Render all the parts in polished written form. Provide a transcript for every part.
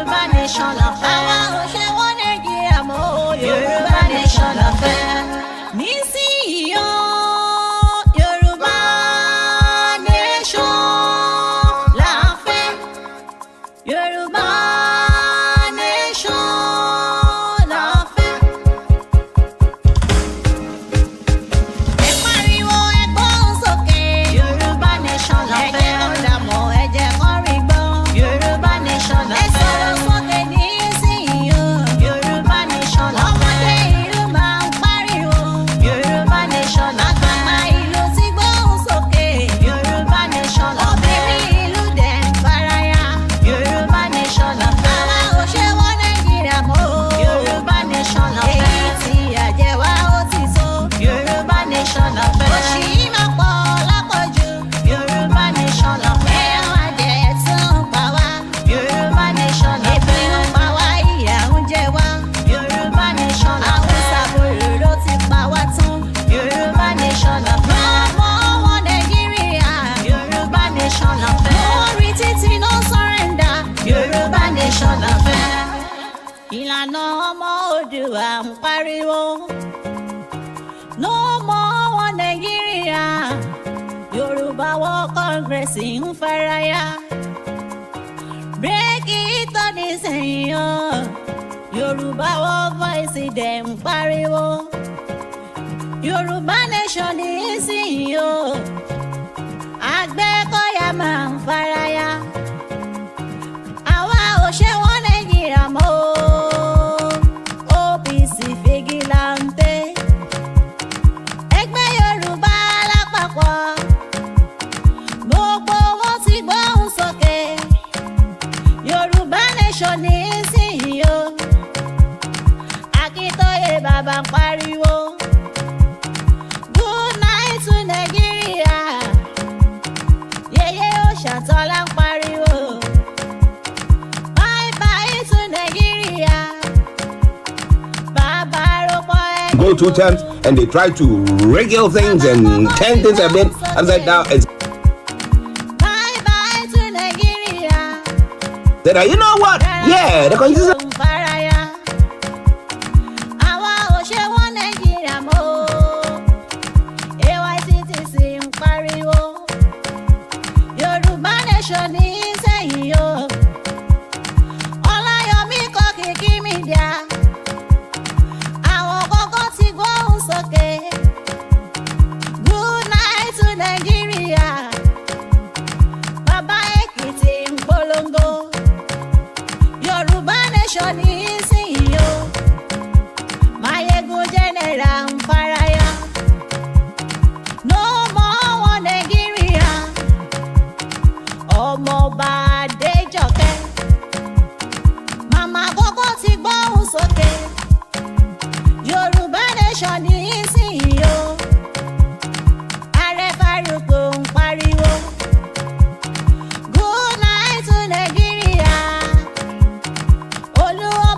Yorùbá nation la fẹ́. Àwa ò ṣe wọ́n Nàìjíríà mọ́ o. Yorùbá nation la fẹ́. Nísìnyí o, Yorùbá nation la fẹ́. Yorùbá nation la fẹ́. Ẹ pariwo ẹ gbóhùn sókè. Yorùbá nation la fẹ́. Ẹ jẹ́ kó dàmọ̀, ẹ jẹ́ kó rí gbọ́. Yorùbá nation la fẹ́. Ẹ sọ̀rọ̀ sókè nísìnyí o. Yorùbá nation la fẹ́. Ọmọdé ìlú máa ń pariwo. Yorùbá nation la fẹ́. Àgbààgbà ìlú ti gbóhùn sókè. Yorùbá nation la fẹ́. Obìnrin ìlú dẹ̀ ń faraya. Yorùbá nation la fẹ́. Àwa ò ṣe wọ́n Nàìjíríà mọ́ o. Yorùbá nation la fẹ́. Èyí tí àjẹwà ó ti tó. Yorùbá nation la fẹ́. Òṣì máa pọ̀ lápọ̀jù. Yorùbá nation la fẹ́. Ẹran adìẹ tún ń pa wá. Yorùbá nation la fẹ́. Ebi ń pa wá, ìyà ń jẹ wá. Yorùbá nation la fẹ́. Haúsá bòrò ló ti pa wá tán. Yorùbá nation la fẹ́. Ọmọ wọn Nàìjíríà. Yorùbá nation la fẹ́. Orí títí no surrender. Yorùbá nation la fẹ́. Ìlànà ọmọ Oòduà ń pariwo. No more wọn Nàìjíríà. Yorùbá World Congress ń faraya. Break it on nísìnyí o. Yorùbá World Voice dẹ̀ ń pariwo. Yorùbá nation nísìnyí o. Àgbẹ̀kọ̀yà máa ń faraya. Àwa ò ṣe wọ́n Nàìjíríà mọ́ o. OPC fìgìláńtẹ́. Ẹgbẹ́ Yorùbá lápapọ̀. Gbogbo wọn ti gbóhùn sókè. Yorùbá nation nísìnyí o. Akíntóyè bàbá ń pariwo. Good night to Nigeria. Yèyé Òṣàtọ́lá ń pariwo. Bye bye to Nigeria. Bàbá rọpò ẹgbẹ́. Go two times and they try to wriggle things and turn things a bit upside down. And Bye bye to Nigeria. said, you know what? Yeah, the constitution. Ń faraya. Àwa ò ṣe wọ́n Nàìjíríà mọ́ o. AYCTC ń pariwo. Yorùbá nation nísìnyí o. Ọláyọmí Koiki media. Àwọn kọ́kọ́ ti gbóhùn sókè. Good night to Nigeria. Bàbá Èkìtì ń polongo. Yorùbá nation nísìnyí o. Mayegun general ń faraya. No more wọn Nàìjíríà. Ọmọọba Adéjọkẹ́. Màmá kọ́kọ́ ti gbóhùn sókè. Yorùbá nation nísìnyí o. Ààrẹ Fárúkù ń pariwo. Good night to Nigeria. Olúwa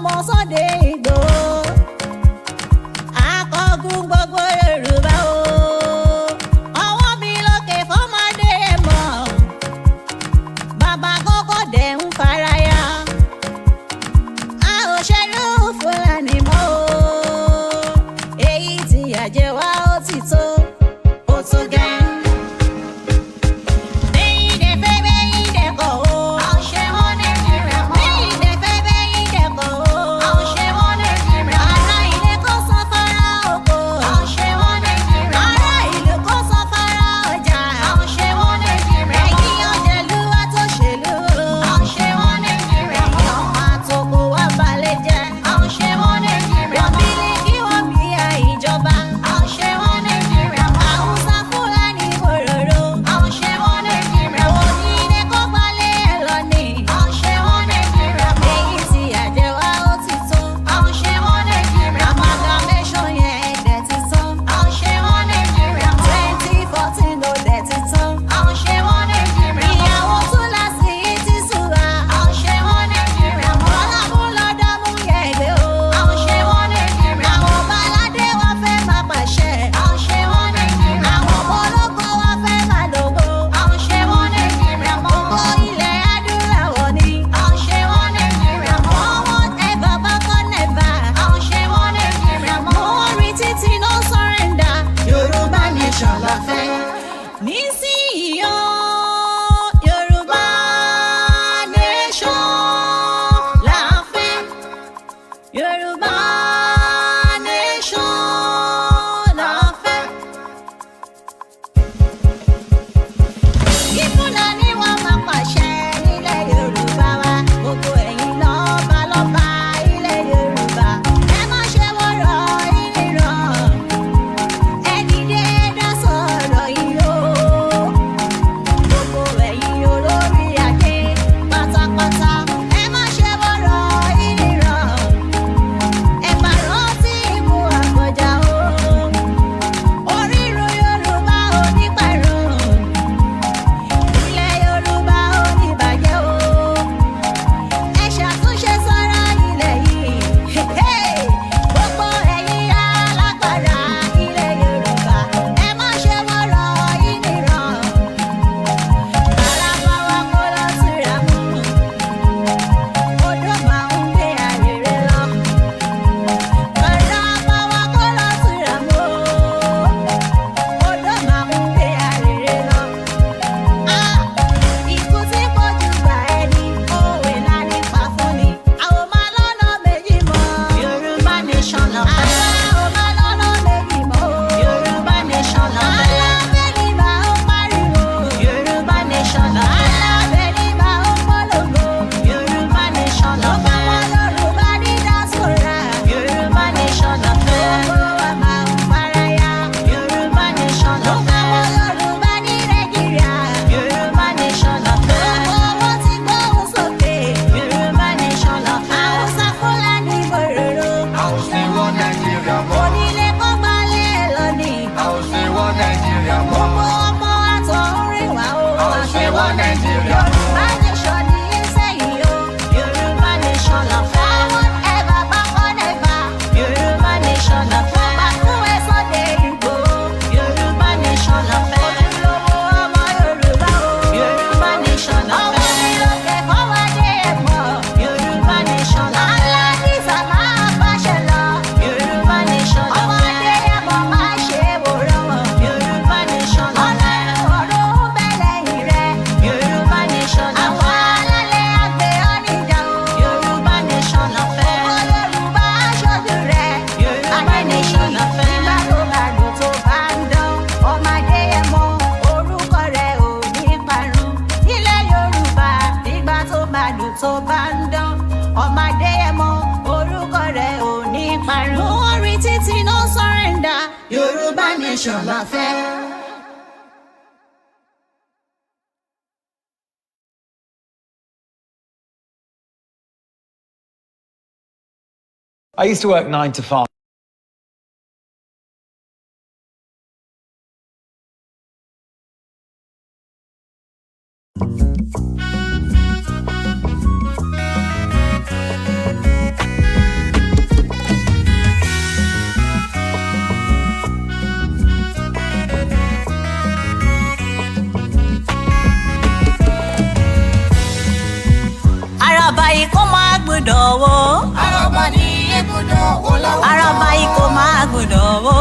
ń dán ọmọdé ẹ mọ orúkọ rẹ̀ ò ní parun. lórí títí no surrender Yorùbá nation la fẹ́. I used to work 9 to 5. Araba yìí kò máa gbọ́dọ̀ wó. Araba ní egbodò wó láwùjọ. Araba yìí kò máa gbọ́dọ̀ wó.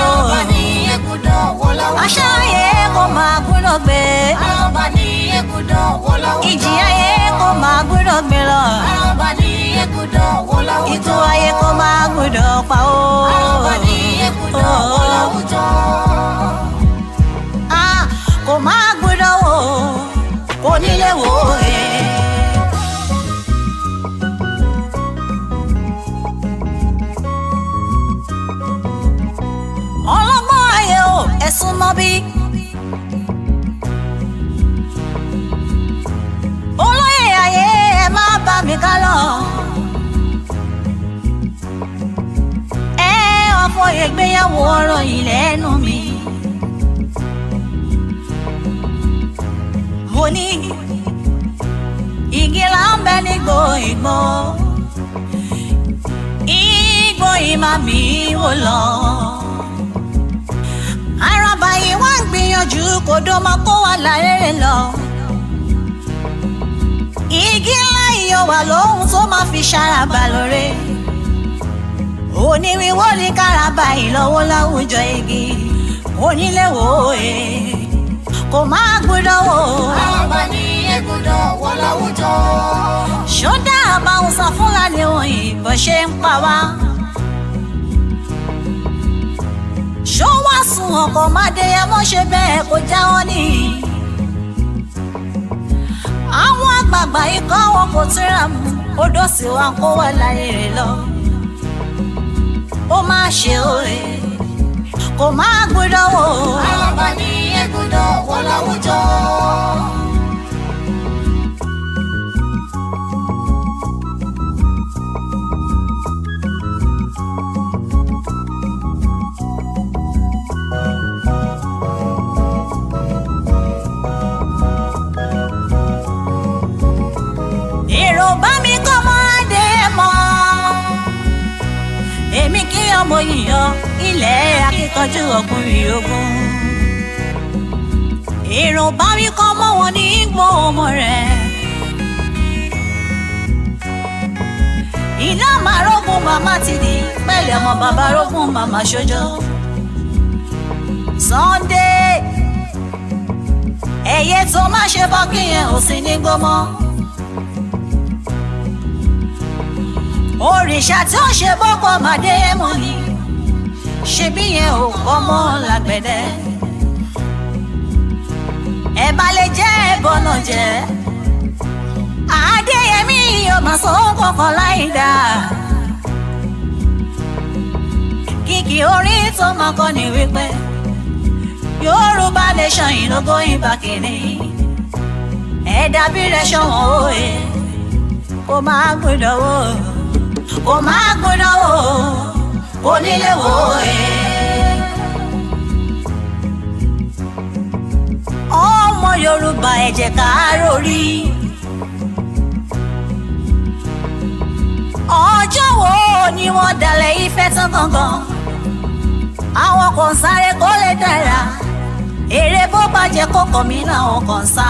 Araba ní egbodò wó láwùjọ. Àṣà ayé kò máa gbọ́dọ̀ gbé. Araba ní egbodò wó láwùjọ. Ìjì ayé kò máa gbọ́dọ̀ gbé lọ. Araba ní egbodò wó láwùjọ. Ìtú ayé kò máa gbọ́dọ̀ pa ó. Araba ní egbodò wó láwùjọ. Kò máa gbọ́dọ̀ wó. Kò nílé wó ọlọ́gbọ́n ayé o ẹ̀sùn mọ́ bí. olóyè ayé ẹ má bá mi ká lọ. ọ̀fọ̀ ìgbéyàwó ọ̀rọ̀ ilẹ̀ ẹnu mi. mo ní igi là ń bẹ nígbò ìgbò. ìgbò ìmà mi wò lọ. Araba yìí wá ń gbìyànjú kò dọ́mọ kó wà lárẹ́rẹ́ lọ. Igi ńlá iyọ̀ wà lóhun tó máa fi ṣàràbà lóore. Oníwíwó ní káràbà ìlọ́wọ́ láwùjọ igi. Onílé wò é kò máa gbọ́dọ̀ wò. Araba ní egbodò wó láwùjọ. Ṣódà àbáwọn sọ Fúlàní wọ̀nyí bó ṣe ń pa wá. ṣó wá sùn ọkọ̀ máde ẹ mọ́ ṣe bẹ́ẹ̀ kó jáwọ́ ní. àwọn àgbààgbà ikọ̀ wọn kò tíra mú odò sí wa kó wà láyé rẹ̀ lọ. ó máa ṣe òye kò máa gbọ́dọ̀ wò. Araba ní egbodò wó láwùjọ. bá mi kọ́ mọ́dé mọ́. èmi kí ọmọ yìnyọ ilẹ̀ akíkanjú ọkùnrin ogun. èrò bá mi kọ́ mọ́ wọn ní gbọ́ ọmọ rẹ̀. iná máa rógún màmá ti di pẹ̀lẹ́ ọmọ bàbá rógún màmá ṣojo. Sunday ẹyẹ tó má ṣe bọ́ kí yẹn ò sí ní gbọ́mọ́. òrìṣà tí ó ṣe bọ́kọ̀ màdé mọ́ ni ṣebí yẹn ò kọ́ mọ́ lágbẹ̀dẹ. ẹ bá lè jẹ́ ẹ̀bọ̀nà jẹ́ Adéyẹmí yóò máa sọ kọ̀ọ̀kan láì dáa. kìkì orin tó máa kọ́ ni wípé Yorùbá nation ìlógó ìbá kìíní. ẹ̀dá bí rẹ̀ ṣọ̀wọ́n òye kò máa gbọ́dọ̀ wò kò máa gbọ́dọ̀ wò kò nílé wò ọmọ Yorùbá ẹ jẹ́ ká rórí. ọjọ́ wo ni wọ́n dalẹ̀ Ifẹ̀ tán gangan. àwọn kan sáré kó lè dára èrè bó bàjẹ́ kókò mí làwọn kan sá.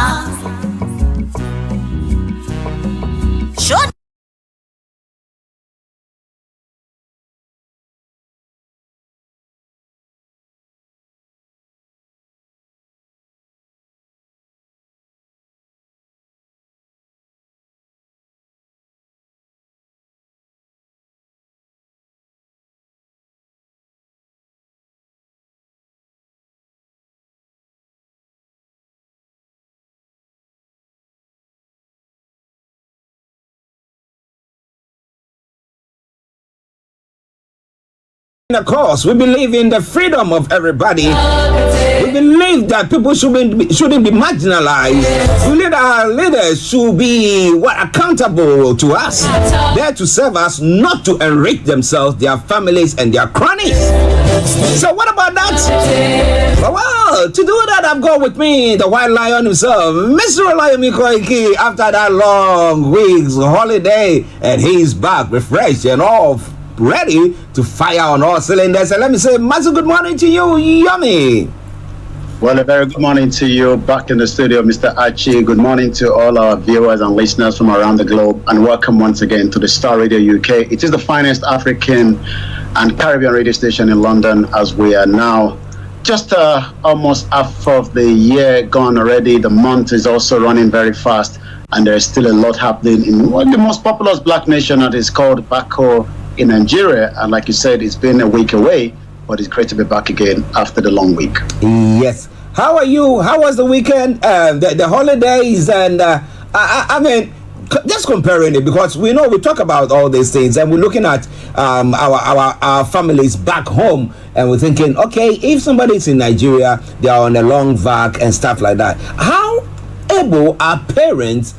Of course, we believe in the freedom of everybody. We believe that people shouldn't be marginalized. We believe our leaders should be accountable to us, there to serve us, not to enrich themselves, their families, and their cronies. So what about that? Well, to do that, I've got with me the white lion himself, Mr. OLAYOMI Koiki, after that long week's holiday, and he's back refreshed and all ready to fire on all cylinders. And let me say, massive good morning to you, YOMI. Well, a very good morning to you back in the studio, Mr. Archie. Good morning to all our viewers and listeners from around the globe, and welcome once again to the STARR Radio UK. It is the finest African and Caribbean radio station in London, as we are now just almost half of the year gone already. The month is also running very fast, and there is still a lot happening in the most populous black nation that is called Bako in Nigeria. And like you said, it's been a week away, but it's great to be back again after the long week. Yes. How are you? How was the weekend? The holidays? And I mean, just comparing it, because we know we talk about all these things, and we're looking at our families back home, and we're thinking, okay, if somebody's in Nigeria, they are on a long vac and stuff like that. How able are parents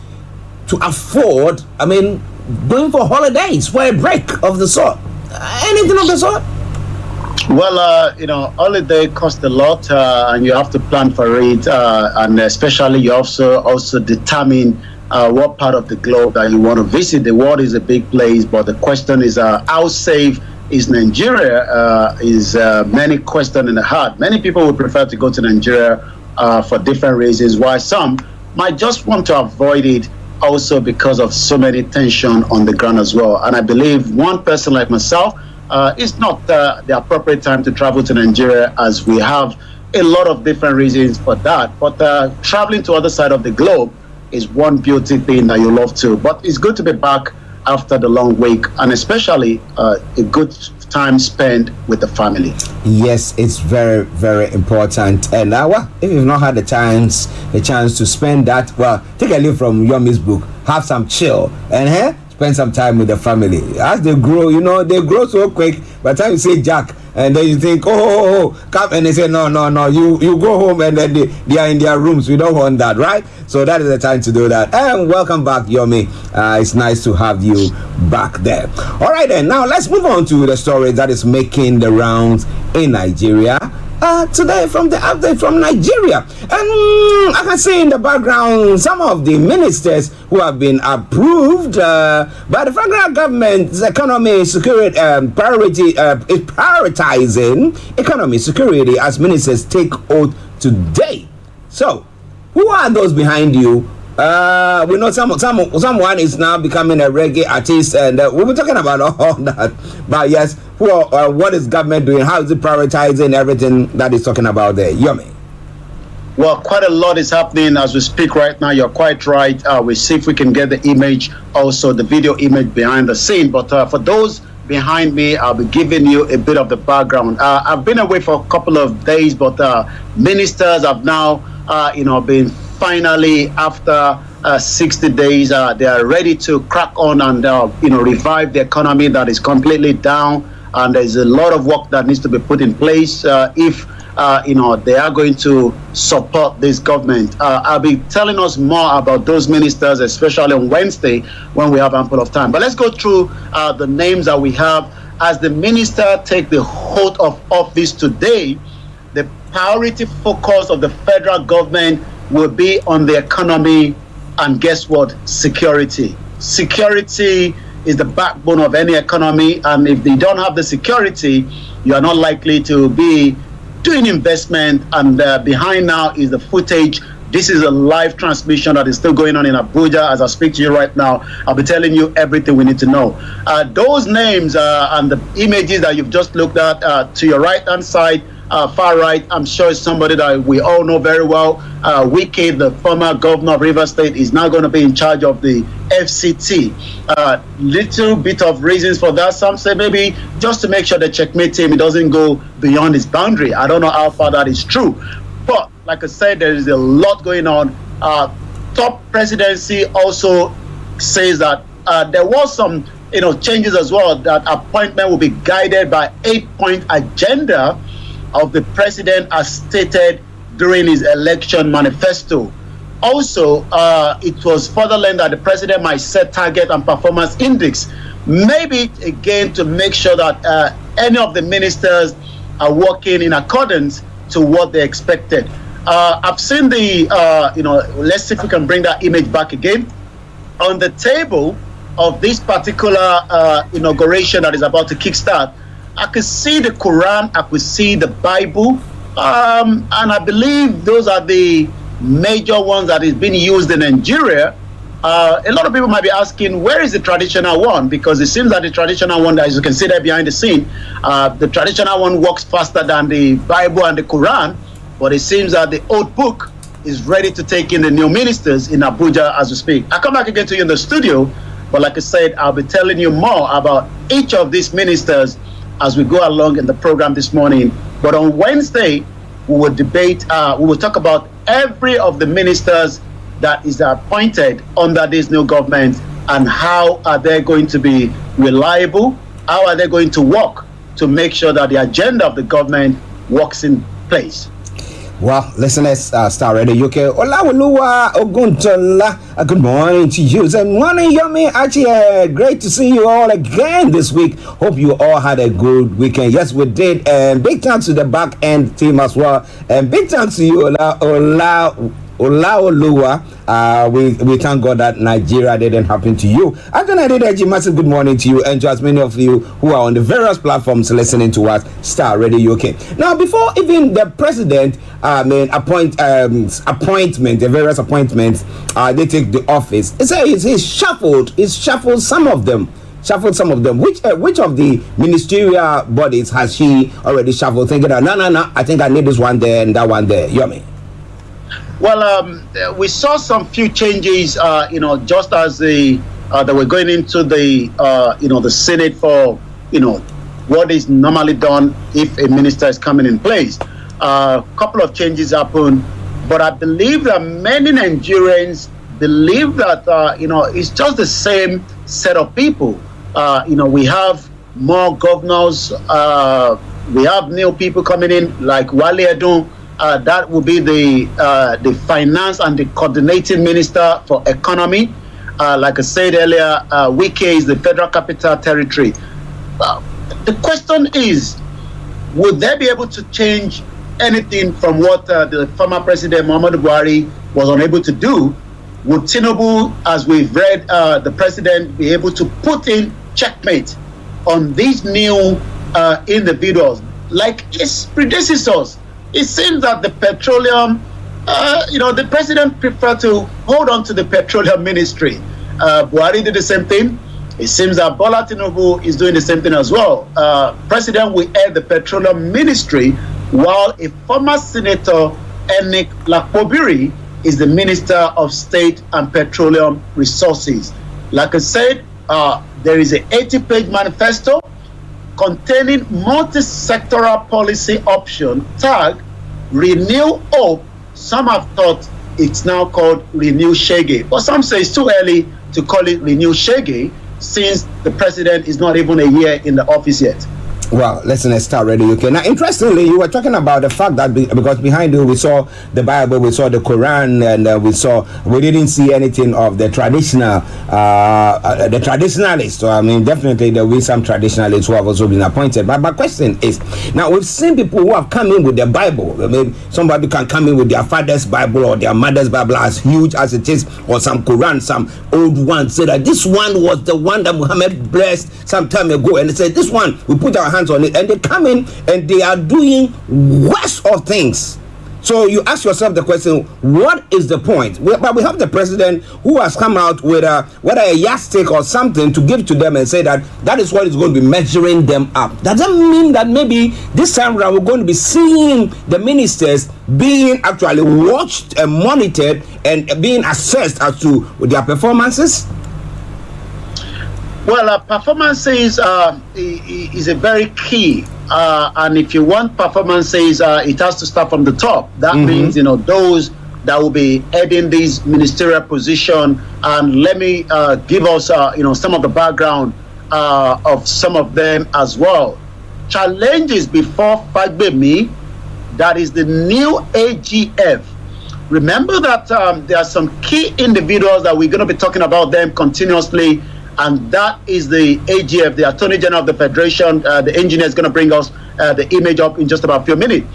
to afford, I mean, going for holidays, for a break of the sort? Anything of the sort? Well, holiday costs a lot, and you have to plan for it, and especially you also determine what part of the globe that you want to visit. The world is a big place, but the question is, how safe is Nigeria? Is many questions in the heart. Many people would prefer to go to Nigeria for different reasons, while some might just want to avoid it, also because of so many tension on the ground as well. And I believe one person like myself, it's not the appropriate time to travel to Nigeria, as we have a lot of different reasons for that. But traveling to other side of the globe is one beauty thing that you love to. But it's good to be back after the long week, and especially a good time spent with the family. Yes, it's very, very important. And well, if you've not had the chance to spend that, well, take a leaf from Yomi's book, have some chill, and spend some time with the family. As they grow, they grow so quick. By the time you say Jack, and then you think, oh, come, and they say, no, you go home, and then they are in their rooms. We don't want that, right? So that is the time to do that. And welcome back, Yomi. It's nice to have you back there. All right, then. Now let's move on to the story that is making the rounds in Nigeria. Today, from the update from Nigeria, and I can see in the background some of the ministers who have been approved by the federal government's economy security priority is prioritizing economy security as ministers take oath today. So, who are those behind you? We know someone is now becoming a reggae artist, and we'll be talking about all that. But yes, what is government doing? How is it prioritizing everything that is talking about there? Yomi. Well, quite a lot is happening as we speak right now. You're quite right. We'll see if we can get the image, also the video image behind the scene. But for those behind me, I'll be giving you a bit of the background. I've been away for a couple of days, but ministers have now, been finally, after 60 days, they are ready to crack on and revive the economy that is completely down. And there's a lot of work that needs to be put in place if they are going to support this government. I'll be telling us more about those ministers, especially on Wednesday when we have ample of time. But let's go through the names that we have. As the minister take the oath of office today, the priority focus of the federal government will be on the economy, and guess what? Security. Security is the backbone of any economy, and if they don't have the security, you are not likely to be doing investment. And behind now is the footage. This is a live transmission that is still going on in Abuja as I speak to you right now. I'll be telling you everything we need to know. Those names and the images that you've just looked at to your right hand side, far right, I'm sure it's somebody that we all know very well. Wike, the former governor of Rivers State, is now going to be in charge of the FCT. Little bit of reasons for that. Some say maybe just to make sure the checkmate team doesn't go beyond its boundary. I don't know how far that is true. But like I said, there is a lot going on. Top presidency also says that there was some changes as well, that appointment will be guided by 8-point agenda of the president as stated during his election manifesto. Also, it was further learned that the president might set target and performance index, maybe again to make sure that any of the ministers are working in accordance to what they expected. I've seen the, let's see if we can bring that image back again. On the table of this particular inauguration that is about to kickstart, I could see the Quran, I could see the Bible, and I believe those are the major ones that is being used in Nigeria. A lot of people might be asking, where is the traditional one? Because it seems that the traditional one, as you can see there behind the scene, the traditional one works faster than the Bible and the Quran, but it seems that the old book is ready to take in the new ministers in Abuja as we speak. I'll come back again to you in the studio, but like I said, I'll be telling you more about each of these ministers as we go along in the program this morning. But on Wednesday, we will debate, we will talk about every of the ministers that is appointed under this new government and how are they going to be reliable, how are they going to work to make sure that the agenda of the government works in place. Well, listeners, Star Radio UK, Olawoluwa Oguntola, good morning to you. Good morning, Yomi. Actually, great to see you all again this week. Hope you all had a good weekend. Yes, we did. And big thanks to the back end team as well. And big thanks to you, Olawoluwa. We thank God that Nigeria didn't happen to you. Massive good morning to you, and to as many of you who are on the various platforms listening to us, Star Radio UK. Now, before even the president appointment, the various appointments, they take the office. It's shuffled some of them. Which of the ministerial bodies has she already shuffled? Thinking that no, I think I need this one there and that one there. Yomi. Well, we saw some few changes, just as that we're going into the, the Senate for, what is normally done if a minister is coming in place. A couple of changes happened, but I believe that many Nigerians believe that, it's just the same set of people. We have more governors, we have new people coming in like Wale Edun. That will be the finance and the coordinating minister for economy. Like I said earlier, Wike is the Federal Capital Territory. The question is, would they be able to change anything from what the former president Muhammadu Buhari was unable to do? Would Tinubu, as we've read, the president, be able to put in checkmate on these new individuals like his predecessors? It seems that the petroleum, the president preferred to hold on to the petroleum ministry. Buhari did the same thing. It seems that Bola Tinubu is doing the same thing as well. President will head the petroleum ministry, while a former senator, Enik Lakpobiri, is the Minister of State and Petroleum Resources. Like I said, there is an 80-page manifesto containing multi-sectoral policy option tagged Renew Hope. Some have thought it's now called Renew Shege, but some say it's too early to call it Renew Shege since the president is not even a year in the office yet. Well, listen, let's start ready. Okay. Now, interestingly, you were talking about the fact that because behind you we saw the Bible, we saw the Quran, and we didn't see anything of the traditional, the traditionalists. So I mean, definitely there will be some traditionalists who have also been appointed. But my question is, now we've seen people who have come in with the Bible. Maybe somebody can come in with their father's Bible or their mother's Bible, as huge as it is, or some Quran, some old one, say that this one was the one that Muhammad blessed some time ago, and they said this one we put our hands on it, and they come in and they are doing worst of things. So you ask yourself the question, what is the point? But we have the president who has come out with whether a yardstick or something to give to them and say that is what is going to be measuring them up. Does that mean that maybe this time around we're going to be seeing the ministers being actually watched and monitored and being assessed as to their performances? Well, performances is a very key, and if you want performances, it has to start from the top. That means, those that will be heading this ministerial position. And let me give us, some of the background of some of them as well. Challenges before Fagbemi, that is the new AGF. Remember that there are some key individuals that we're going to be talking about them continuously, and that is the AGF, the Attorney General of the Federation. The engineer is going to bring us the image up in just about a few minutes.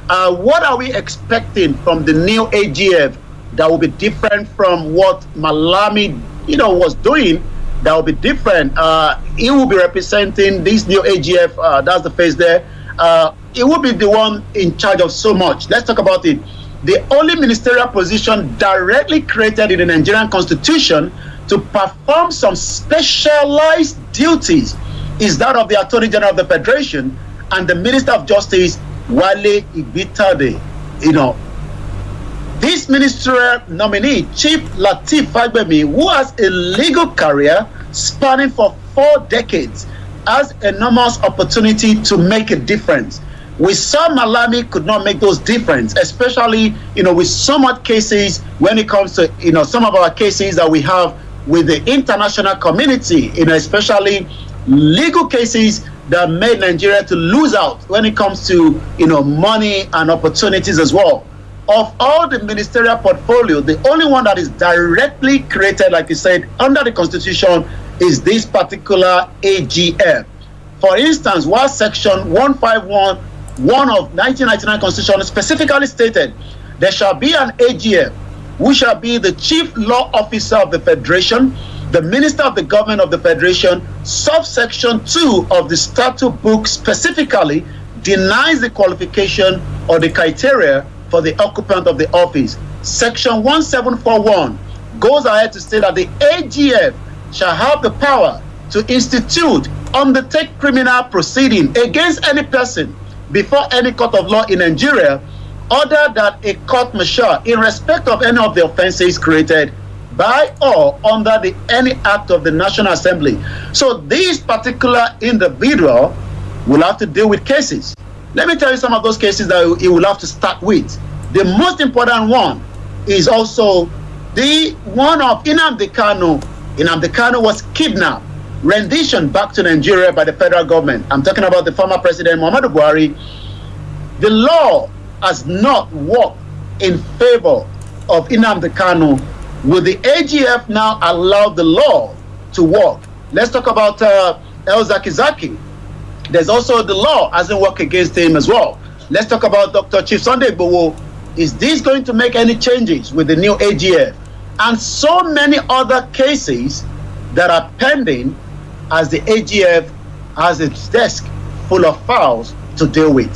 What are we expecting from the new AGF that will be different from what Malami, was doing? That will be different. He will be representing this new AGF. That's the face there. He will be the one in charge of so much. Let's talk about it. The only ministerial position directly created in the Nigerian Constitution to perform some specialized duties is that of the Attorney General of the Federation and the Minister of Justice, Wale Igbitade. This ministerial nominee, Chief Lateef Fagbemi, who has a legal career spanning for 4 decades, has enormous opportunity to make a difference. We saw Malami could not make those difference, especially, with so much cases when it comes to, some of our cases that we have with the international community, especially legal cases that made Nigeria to lose out when it comes to, money and opportunities as well. Of all the ministerial portfolio, the only one that is directly created, like you said, under the Constitution is this particular AGF. For instance, while Section 151 of 1999 Constitution specifically stated, there shall be an AGF who shall be the Chief Law Officer of the Federation, the Minister of the Government of the Federation. Subsection 2 of the statute book specifically denies the qualification or the criteria for the occupant of the office. Section 1741 goes ahead to state that the AGF shall have the power to institute, undertake criminal proceeding against any person before any court of law in Nigeria, other than a court martial in respect of any of the offenses created by or under any act of the National Assembly. So this particular individual will have to deal with cases. Let me tell you some of those cases that he will have to start with. The most important one is also the one of Nnamdi Kanu. Nnamdi Kanu was kidnapped, rendition back to Nigeria by the federal government. I'm talking about the former president, Muhammadu Buhari. The law has not worked in favor of Nnamdi Kanu. Will the AGF now allow the law to work? Let's talk about El Zakizaki. There's also the law hasn't worked against him as well. Let's talk about Dr. Chief Sunday Igboho. Is this going to make any changes with the new AGF? And so many other cases that are pending as the AGF has its desk full of files to deal with.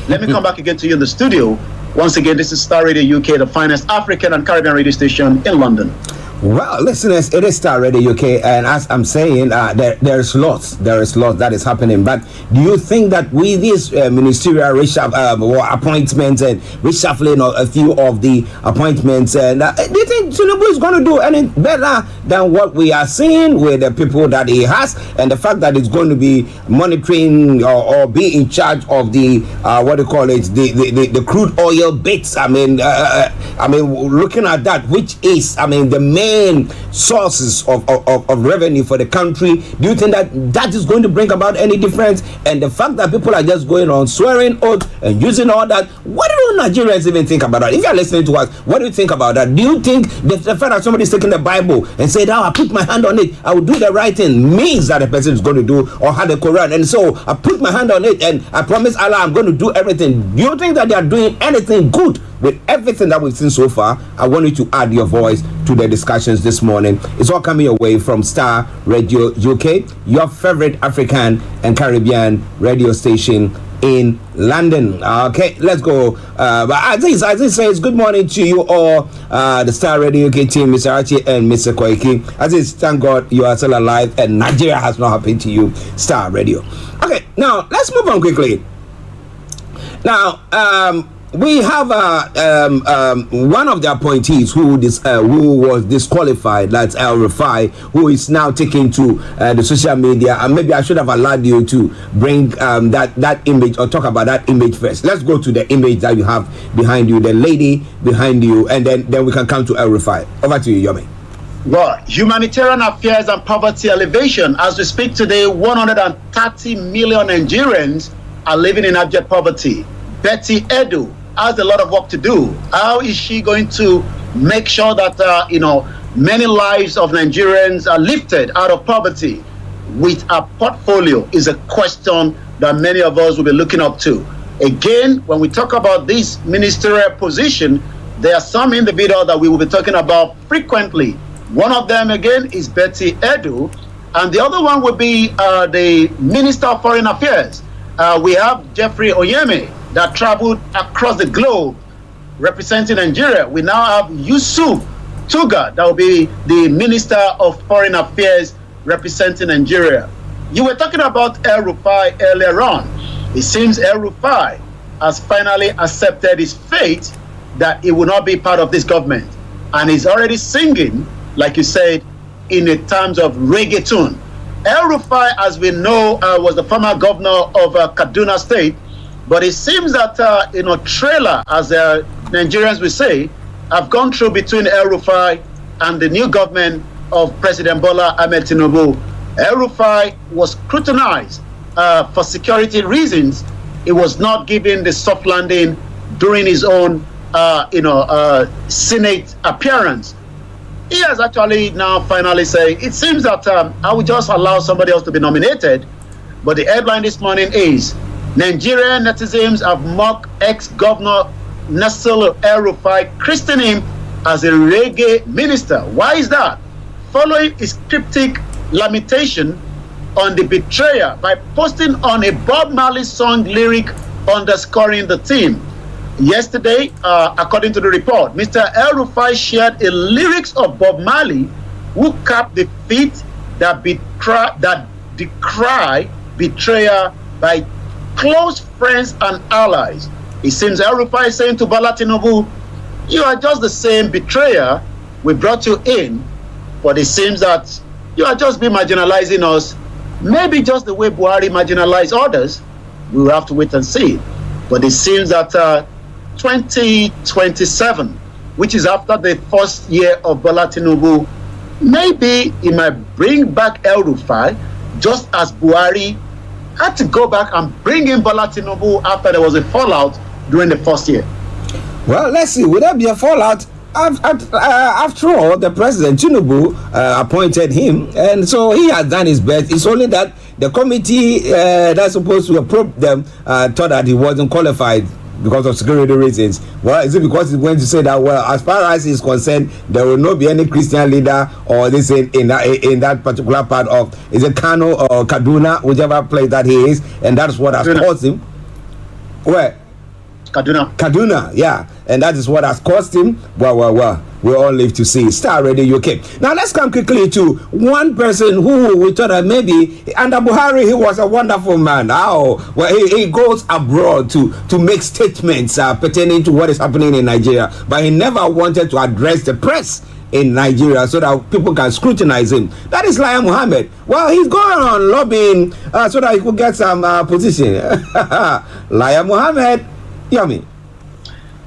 Let me come back again to you in the studio. Once again, this is STARR Radio UK, the finest African and Caribbean radio station in London. Well, listeners, it is STARR Radio UK, and as I'm saying, there's lots that is happening. But do you think that with these ministerial appointments and reshuffling of a few of the appointments, and do you think Tinubu is going to do any better than what we are seeing with the people that he has, and the fact that it's going to be monitoring or be in charge of the the crude oil bits? I mean, looking at that, which is, the main sources of revenue for the country. Do you think that is going to bring about any difference? And the fact that people are just going on swearing oath and using all that, what do Nigerians even think about that? If you're listening to us, what do you think about that? Do you think the fact that somebody's taking the Bible and said, I put my hand on it, I will do the right thing, means that the person is going to do, or had the Quran, and so I put my hand on it and I promise Allah I'm going to do everything? Do you think that they are doing anything good with everything that we've seen so far? I want you to add your voice to the discussions this morning. It's all coming your way from STARR Radio UK, your favorite African and Caribbean radio station in London. Okay, let's go. But Aziz says, good morning to you all, the STARR Radio UK team, Mr. Archie and Mr. Koiki. Aziz, thank God you are still alive and Nigeria has not happened to you. STARR Radio. Okay, now let's move on quickly. Now, we have one of the appointees who was disqualified, that's El Rufai, who is now taken to the social media. And maybe I should have allowed you to bring that image, or talk about that image first. Let's go to the image that you have behind you, the lady behind you, and then we can come to El Rufai. Over to you, Yomi. Well, humanitarian affairs and poverty elevation. As we speak today, 130 million Nigerians are living in abject poverty. Betty Edu has a lot of work to do. How is she going to make sure that, many lives of Nigerians are lifted out of poverty with a portfolio is a question that many of us will be looking up to. Again, when we talk about this ministerial position, there are some individuals that we will be talking about frequently. One of them, again, is Betty Edu, and the other one would be the Minister of Foreign Affairs. We have Jeffrey Oyemi that traveled across the globe representing Nigeria. We now have Yusuf Tuga that will be the Minister of Foreign Affairs representing Nigeria. You were talking about El Rufai earlier on. It seems El Rufai has finally accepted his fate that he will not be part of this government, and he's already singing, like you said, in the terms of reggaeton. El Rufai, as we know, was the former governor of Kaduna State, but it seems that trailer, as Nigerians will say, have gone through between El Rufai and the new government of President Bola Ahmed Tinubu. El Rufai was scrutinized for security reasons. He was not given the soft landing during his own, Senate appearance. He has actually now finally said, it seems that I will just allow somebody else to be nominated. But the headline this morning is, Nigerian netizens have mocked ex-governor Nasir El-Rufai, christening him as a reggae minister. Why is that? Following his cryptic lamentation on the betrayer by posting on a Bob Marley song lyric underscoring the theme. Yesterday, according to the report, Mr. El-Rufai shared a lyrics of Bob Marley, who capped the feat that decry betrayal by close friends and allies. It seems El-Rufai is saying to Bola Tinubu, you are just the same betrayer. We brought you in, but it seems that you are just being marginalizing us. Maybe just the way Buhari marginalized others. We will have to wait and see. But it seems that 2027, which is after the first year of Bola Tinubu, maybe he might bring back El-Rufai, just as Buhari had to go back and bring in Bola Tinubu after there was a fallout during the first year. Well, let's see. Would there be a fallout? After all, the president Tinubu appointed him, and so he has done his best. It's only that the committee that's supposed to approve them thought that he wasn't qualified because of security reasons. Well, is it because he's going to say that, well, as far as he's concerned, there will not be any Christian leader or this in that particular part of, is it Kano or Kaduna, whichever place that he is, and that's what has caused him. Where? Kaduna, yeah, and that is what has cost him. Well, we all live to see. STARR Radio UK. Now let's come quickly to one person who we thought that maybe under Buhari he was a wonderful man. He goes abroad to make statements pertaining to what is happening in Nigeria, but he never wanted to address the press in Nigeria so that people can scrutinize him. That is Lai Mohammed. Well, he's going on lobbying so that he could get some position. Lai Mohammed. YOMI.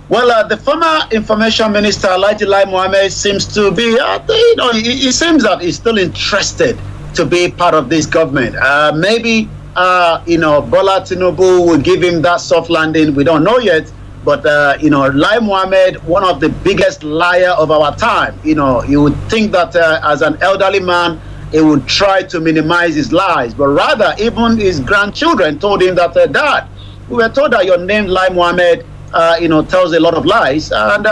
Well, the former information minister, Alhaji Lai Mohammed, seems to be, it seems that he's still interested to be part of this government. Maybe, Bola Tinubu will give him that soft landing. We don't know yet. But, Lai Mohammed, one of the biggest liar of our time, you would think that as an elderly man, he would try to minimize his lies. But rather, even his grandchildren told him that, Dad, we were told that your name, Lai Mohammed, tells a lot of lies, and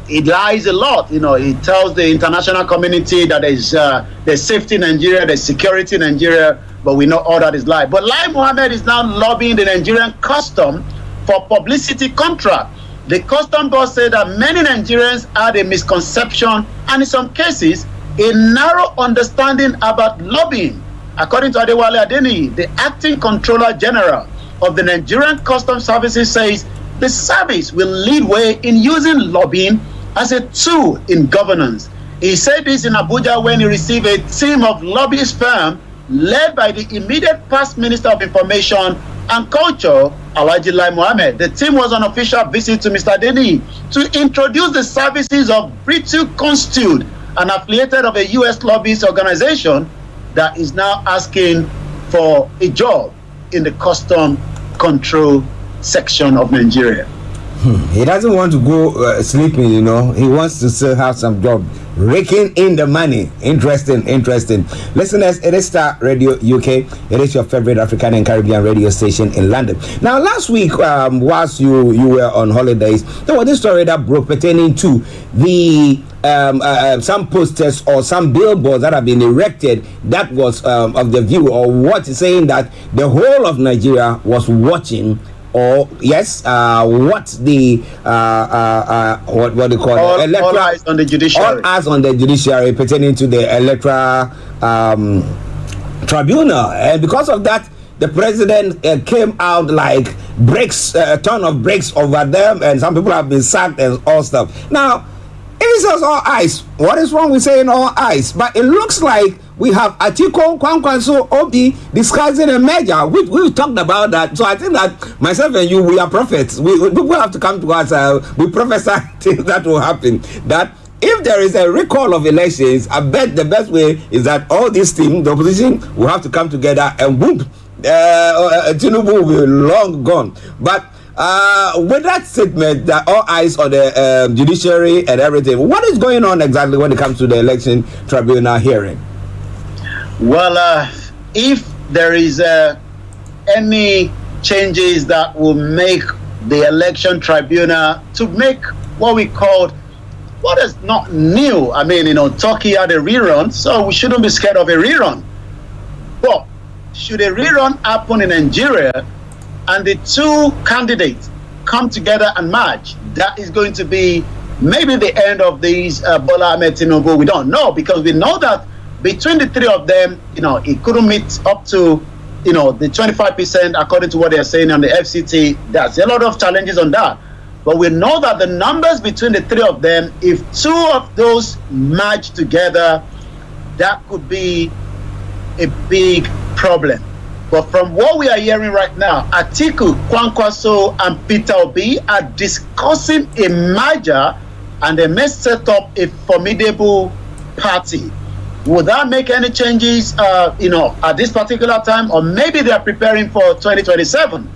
it lies a lot. It tells the international community that there's safety in Nigeria, there's security in Nigeria, but we know all that is lie. But Lai Mohammed is now lobbying the Nigerian custom for publicity contract. The custom boss said that many Nigerians had a misconception and in some cases a narrow understanding about lobbying. According to Adewale Adeniyi, the acting controller general of the Nigerian Customs Services, says the service will lead way in using lobbying as a tool in governance. He said this in Abuja when he received a team of lobbyist firms led by the immediate past Minister of Information and Culture, Alhaji Lai Mohammed. The team was on official visit to Mr. Adeniyi to introduce the services of British Constitute an affiliated of a U.S. lobbyist organization that is now asking for a job in the custom control section of Nigeria. He doesn't want to go sleeping, you know. He wants to still have some job, raking in the money. Interesting. Listeners, it is STARR Radio UK. It is your favorite African and Caribbean radio station in London. Now, last week, whilst you were on holidays, there was this story that broke pertaining to the some posters or some billboards that have been erected that was of the view or what saying that the whole of Nigeria was watching. Or yes, what the what they call all eyes on the judiciary. All eyes on the judiciary pertaining to the electoral tribunal, and because of that, the president came out like a ton of bricks over them, and some people have been sacked and all stuff. Now, it says all eyes. What is wrong with saying all eyes? But it looks like we have Atiku Kwankwaso Obi discussing a merger. We've talked about that. So I think that myself and you, we are prophets. People have to come to us. We prophesy things that will happen. That if there is a recall of elections, I bet the best way is that all these teams, the opposition, will have to come together and boom, Tinubu will be long gone. But with that statement, that all eyes on the judiciary and everything, what is going on exactly when it comes to the election tribunal hearing? Well, if there is any changes that will make the election tribunal to make what we called, what is not new. I mean, Turkey had a rerun, so we shouldn't be scared of a rerun. But should a rerun happen in Nigeria and the two candidates come together and merge, that is going to be maybe the end of these Bola Ahmed Tinubu. We don't know, because we know that between the three of them, it couldn't meet up to, the 25% according to what they're saying on the FCT. There's a lot of challenges on that. But we know that the numbers between the three of them, if two of those merge together, that could be a big problem. But from what we are hearing right now, Atiku, Kwankwaso, and Peter Obi are discussing a merger, and they may set up a formidable party. Would that make any changes, at this particular time? Or maybe they are preparing for 2027.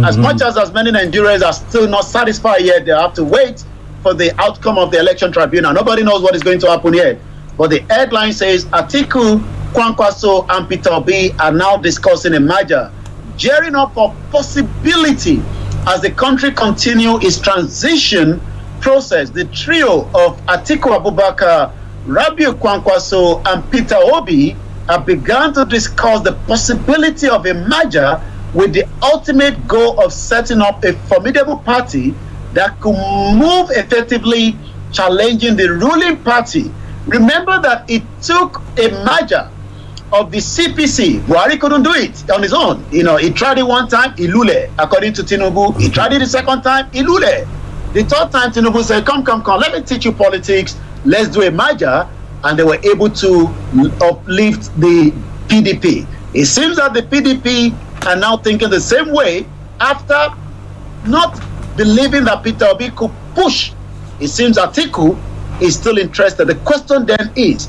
As much as many Nigerians are still not satisfied yet, they have to wait for the outcome of the election tribunal. Nobody knows what is going to happen yet. But the headline says Atiku, Kwankwaso, and Peter Obi are now discussing a merger, gearing up for possibility as the country continue its transition process. The trio of Atiku Abubakar, Rabiu Kwankwaso, and Peter Obi have begun to discuss the possibility of a merger with the ultimate goal of setting up a formidable party that could move effectively, challenging the ruling party. Remember that it took a merger of the CPC. Buhari couldn't do it on his own. He tried it one time, Ilule. According to Tinubu, he tried it the second time, Ilule. The third time, Tinubu said, come, let me teach you politics. Let's do a merger. And they were able to uplift the PDP. It seems that the PDP are now thinking the same way after not believing that Peter Obi could push. It seems Atiku is still interested. The question then is,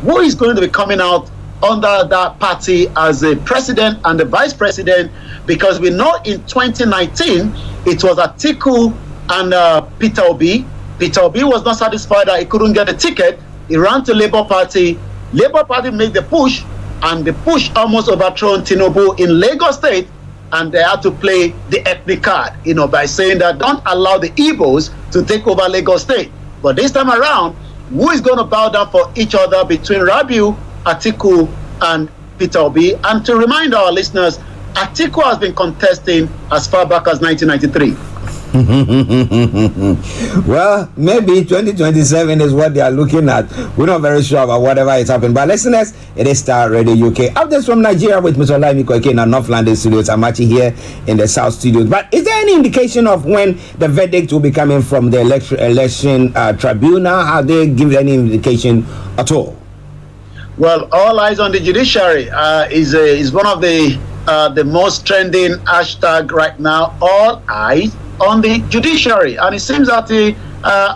who is going to be coming out under that party as a president and the vice president? Because we know in 2019, it was Atiku and Peter Obi. Peter Obi was not satisfied that he couldn't get a ticket. He ran to Labour Party. Labour Party made the push, and the push almost overthrown Tinubu in Lagos State, and they had to play the ethnic card, by saying that don't allow the Igbos to take over Lagos State. But this time around, who is going to bow down for each other between Rabiu, Atiku, and Peter Obi? And to remind our listeners, Atiku has been contesting as far back as 1993. Well, maybe 2027 is what they are looking at. We're not very sure about whatever is happening. But listeners, it is STARR Radio UK. Updates from Nigeria with Mr. OLAYOMI, Koiki in our North London studios. I'm actually here in the South studios. But is there any indication of when the verdict will be coming from the election tribunal? Have they given any indication at all? Well, all eyes on the judiciary is one of the most trending hashtag right now. All eyes on the judiciary, and it seems that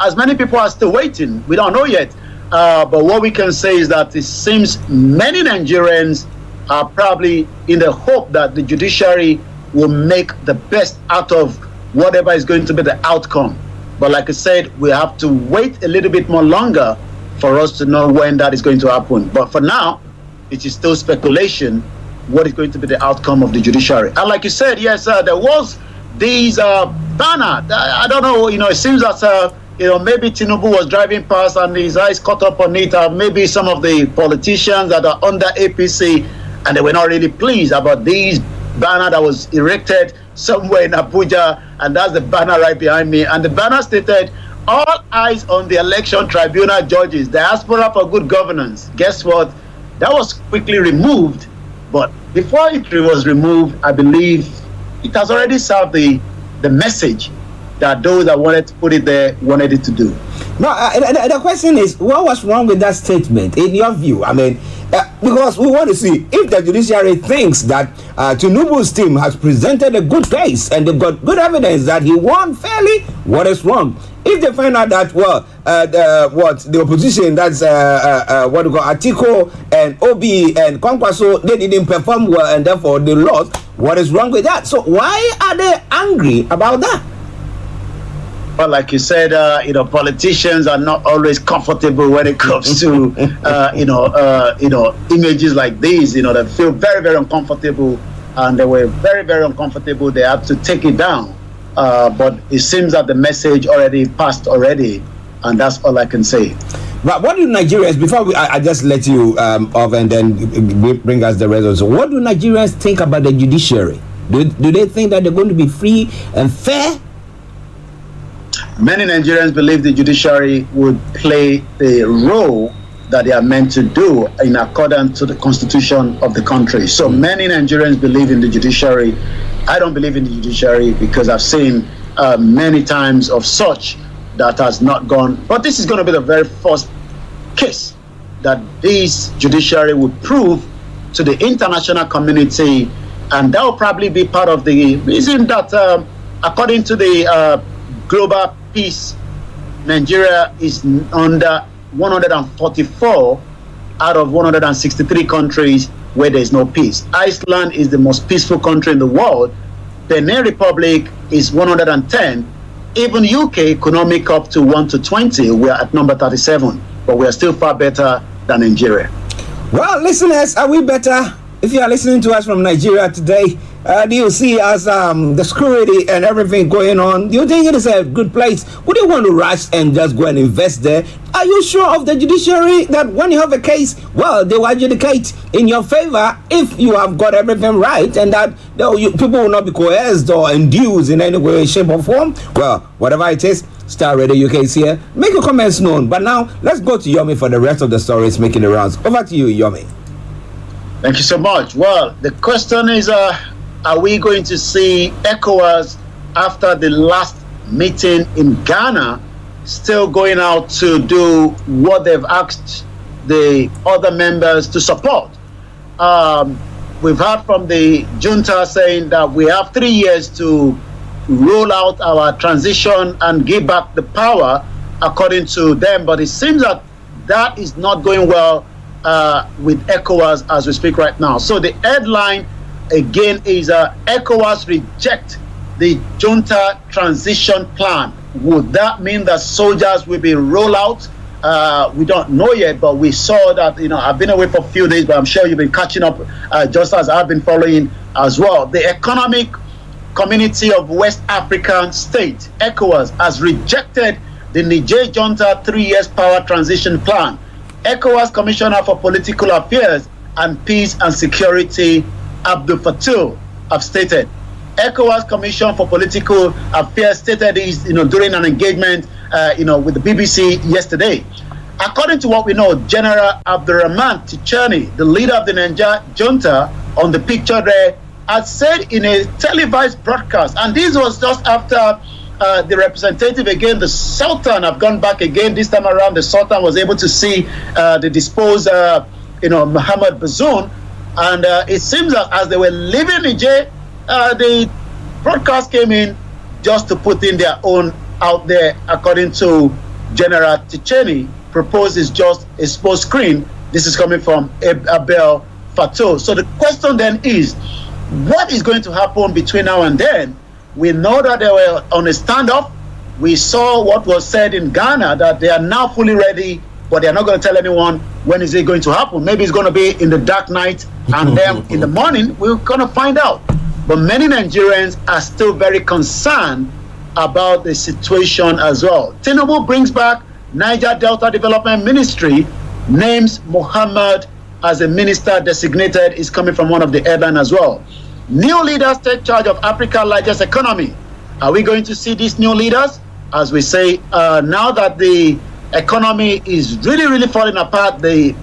as many people are still waiting. We don't know yet. But what we can say is that it seems many Nigerians are probably in the hope that the judiciary will make the best out of whatever is going to be the outcome. But like I said, we have to wait a little bit more longer for us to know when that is going to happen. But for now, it is still speculation what is going to be the outcome of the judiciary. And like you said, yes, there was these banner. I don't know, it seems that maybe Tinubu was driving past and his eyes caught up on it. Maybe some of the politicians that are under APC, and they were not really pleased about these banner that was erected somewhere in Abuja, and that's the banner right behind me. And the banner stated, "All eyes on the election tribunal judges, diaspora for good governance." Guess what? That was quickly removed. But before it was removed, I believe it has already served the message that those that wanted to put it there wanted it to do. No, the question is, what was wrong with that statement, in your view? I mean, because we want to see if the judiciary thinks that Tinubu's team has presented a good case and they've got good evidence that he won fairly, what is wrong? If they find out that, the opposition, that's what we call Atiko and Obi and Kwankwaso, they didn't perform well and therefore they lost, what is wrong with that? So why are they angry about that? Well, like you said, politicians are not always comfortable when it comes to, images like these. They feel very, very uncomfortable, and they were very, very uncomfortable. They had to take it down. But it seems that the message already passed already, and that's all I can say. But what do Nigerians, before I just let you off and then bring us the results, what do Nigerians think about the judiciary? Do they think that they're going to be free and fair? Many Nigerians believe the judiciary would play the role that they are meant to do in accordance to the constitution of the country. So many Nigerians believe in the judiciary. I don't believe in the judiciary because I've seen many times of such that has not gone. But this is going to be the very first case that this judiciary would prove to the international community, and that will probably be part of the reason that according to the global peace, Nigeria is under 144 out of 163 countries where there is no peace. Iceland is the most peaceful country in the world. Benin Republic is 110. Even UK could not make up to 1 to 20. We are at number 37, but we are still far better than Nigeria. Well, listeners, are we better? If you are listening to us from Nigeria today, do you see as the security and everything going on? Do you think it is a good place? Would you want to rush and just go and invest there? Are you sure of the judiciary that when you have a case, well, they will adjudicate in your favor if you have got everything right, and that people will not be coerced or induced in any way, shape, or form? Well, whatever it is, Star Radio UK is here. Make your comments known. But now, let's go to Yomi for the rest of the stories making the rounds. Over to you, Yomi. Thank you so much. Well, the question is, are we going to see ECOWAS after the last meeting in Ghana still going out to do what they've asked the other members to support? We've heard from the junta saying that we have 3 years to roll out our transition and give back the power according to them, but it seems that that is not going well with ECOWAS as we speak right now. So the headline again is ECOWAS reject the junta transition plan. Would that mean that soldiers will be rolled out? We don't know yet, but we saw that, I've been away for a few days, but I'm sure you've been catching up just as I've been following as well. The Economic Community of West African States, ECOWAS, has rejected the Niger junta 3 years power transition plan. ECOWAS Commissioner for Political Affairs and Peace and Security, Abdul Fattah, have stated. ECOWAS Commission for Political Affairs stated this, during an engagement, with the BBC yesterday. According to what we know, General Abdurrahman Tichani, the leader of the Niger junta, on the picture there, had said in a televised broadcast, and this was just after the representative again, the Sultan, have gone back again. This time around, the Sultan was able to see the disposed, Mohammed Bazoum, and it seems that as they were leaving Niger, the broadcast came in just to put in their own out there, according to General Ticheni, proposed is just a small screen. This is coming from Abel Fatou. So the question then is, what is going to happen between now and then? We know that they were on a standoff. We saw what was said in Ghana, that they are now fully ready, but they are not going to tell anyone when is it going to happen. Maybe it's going to be in the dark night, and then in the morning, we're going to find out. But many Nigerians are still very concerned about the situation as well. Tinubu brings back Niger Delta Development Ministry, names Muhammad as a minister designated, is coming from one of the headlines as well. New leaders take charge of Africa's largest economy. Are we going to see these new leaders? As we say, now that the economy is really falling apart, the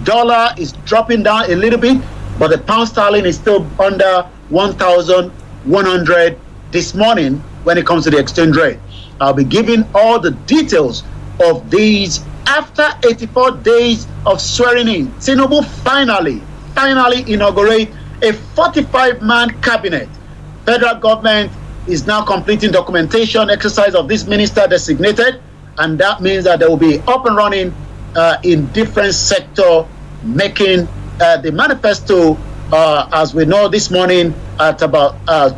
dollar is dropping down a little bit, but the pound sterling is still under 1,100 this morning when it comes to the exchange rate. I'll be giving all the details of these after 84 days of swearing in. Tinubu finally inaugurate a 45-man cabinet. Federal government is now completing documentation exercise of this minister designated, and that means that they will be up and running in different sector, making the manifesto, as we know this morning at about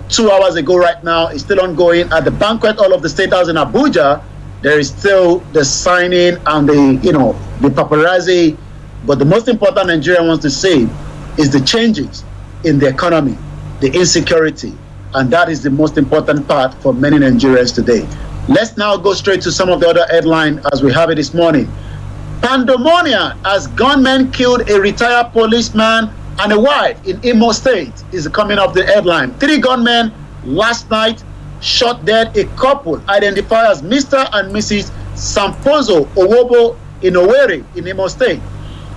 2 hours ago right now, is still ongoing at the banquet hall of the State House in Abuja. There is still the signing and the paparazzi, but the most important Nigeria wants to see is the changes in the economy, the insecurity, and that is the most important part for many Nigerians today. Let's now go straight to some of the other headlines as we have it this morning. Pandemonium as gunmen killed a retired policeman and a wife in Imo State is coming up the headline. 3 gunmen last night shot dead a couple identified as Mr. and Mrs. Sampozo Owobo in Owerri in Imo State.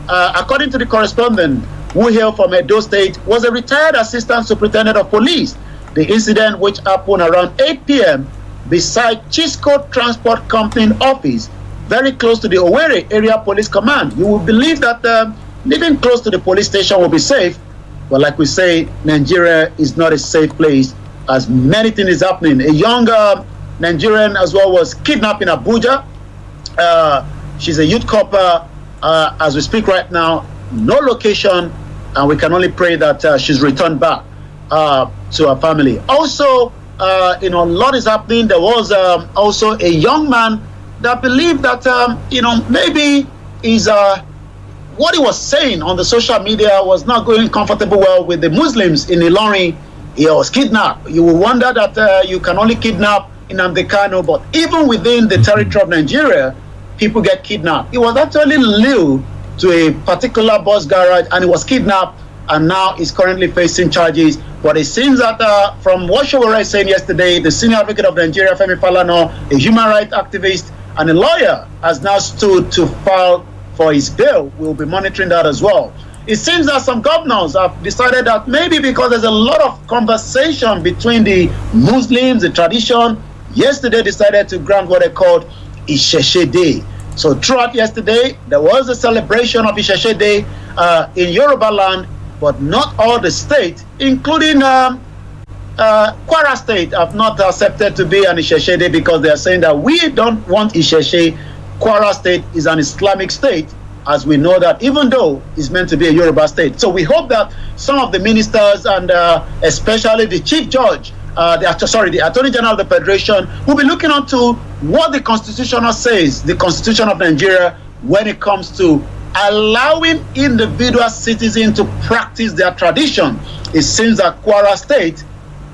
According to the correspondent who hailed from Edo State, was a retired assistant superintendent of police. The incident, which happened around 8 p.m. beside Chisco Transport Company office, very close to the Owerri Area Police Command. You will believe that living close to the police station will be safe, but like we say, Nigeria is not a safe place as many things is happening. A younger Nigerian as well was kidnapped in Abuja. She's a youth copper. As we speak right now, no location, and we can only pray that she's returned back to her family. Also, a lot is happening. There was also a young man that believed that maybe is what he was saying on the social media was not going comfortable well with the Muslims in Ilorin. He was kidnapped. You will wonder that you can only kidnap in Nnamdi Kanu, but even within the territory of Nigeria, people get kidnapped. He was actually lured to a particular bus garage and he was kidnapped, and now he's currently facing charges. But it seems that from what Showore is saying yesterday, the senior advocate of Nigeria, Femi Falana, a human rights activist and a lawyer, has now stood to file for his bail. We'll be monitoring that as well. It seems that some governors have decided that maybe because there's a lot of conversation between the Muslims, the tradition, yesterday decided to grant what they called Isheshe Day. So throughout yesterday, there was a celebration of Isheshe Day in Yoruba land, but not all the states, including Kwara State, have not accepted to be an Isheshe Day because they are saying that we don't want Isheshe. Kwara State is an Islamic state, as we know that, even though it's meant to be a Yoruba state. So we hope that some of the ministers and especially the chief judge, the Attorney General of the Federation, will be looking onto what the Constitution says, the Constitution of Nigeria, when it comes to allowing individual citizens to practice their tradition. It seems that Kwara State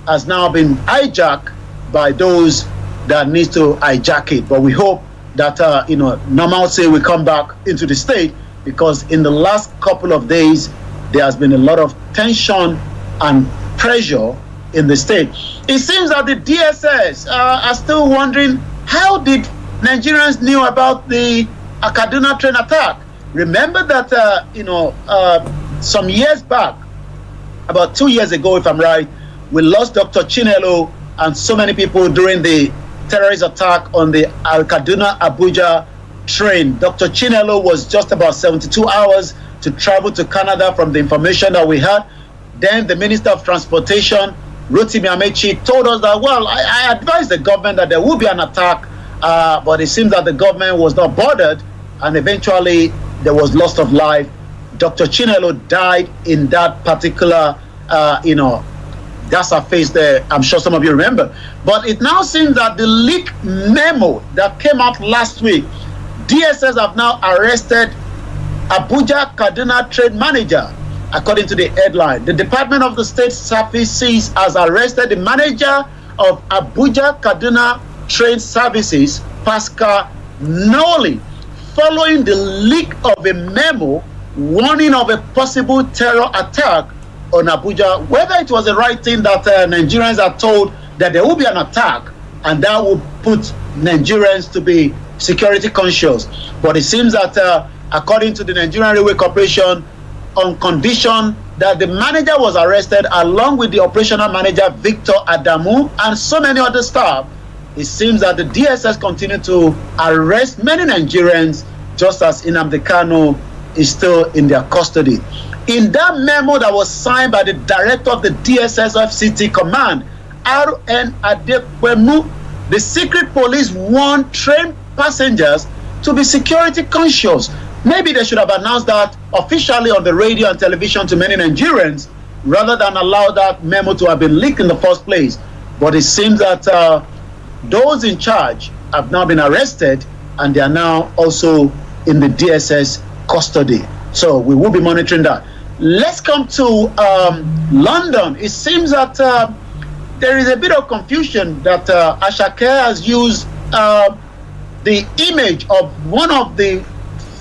has now been hijacked by those that need to hijack it. But we hope that normalcy will come back into the state, because in the last couple of days there has been a lot of tension and pressure in the state. It seems that the DSS are still wondering, how did Nigerians knew about the Kaduna train attack? Remember that some years back, about 2 years ago if I'm right, we lost Dr. Chinelo and so many people during the terrorist attack on the Kaduna Abuja train. Dr. Chinelo was just about 72 hours to travel to Canada from the information that we had. Then the Minister of Transportation, Rotimi Amechi, told us that, well, I advised the government that there will be an attack, but it seems that the government was not bothered and eventually there was loss of life. Dr. Chinelo died in that particular, that's her face there. I'm sure some of you remember. But it now seems that the leak memo that came out last week, DSS have now arrested Abuja Kaduna trade manager. According to the headline, the Department of the State Services has arrested the manager of Abuja Kaduna Trade Services, Pascal Noli, following the leak of a memo warning of a possible terror attack on Abuja. Whether it was the right thing that Nigerians are told that there will be an attack and that will put Nigerians to be security conscious. But it seems that according to the Nigerian Railway Corporation, on condition that the manager was arrested along with the operational manager Victor Adamu and so many other staff, it seems that the DSS continue to arrest many Nigerians just as Nnamdi Kanu is still in their custody. In that memo that was signed by the director of the DSS FCT command, R.N. Adekwemu, the secret police warned train passengers to be security conscious. Maybe they should have announced that officially on the radio and television to many Nigerians rather than allow that memo to have been leaked in the first place. But it seems that those in charge have now been arrested and they are now also in the DSS custody. So we will be monitoring that. Let's come to London. It seems that there is a bit of confusion that Ashake has used the image of one of the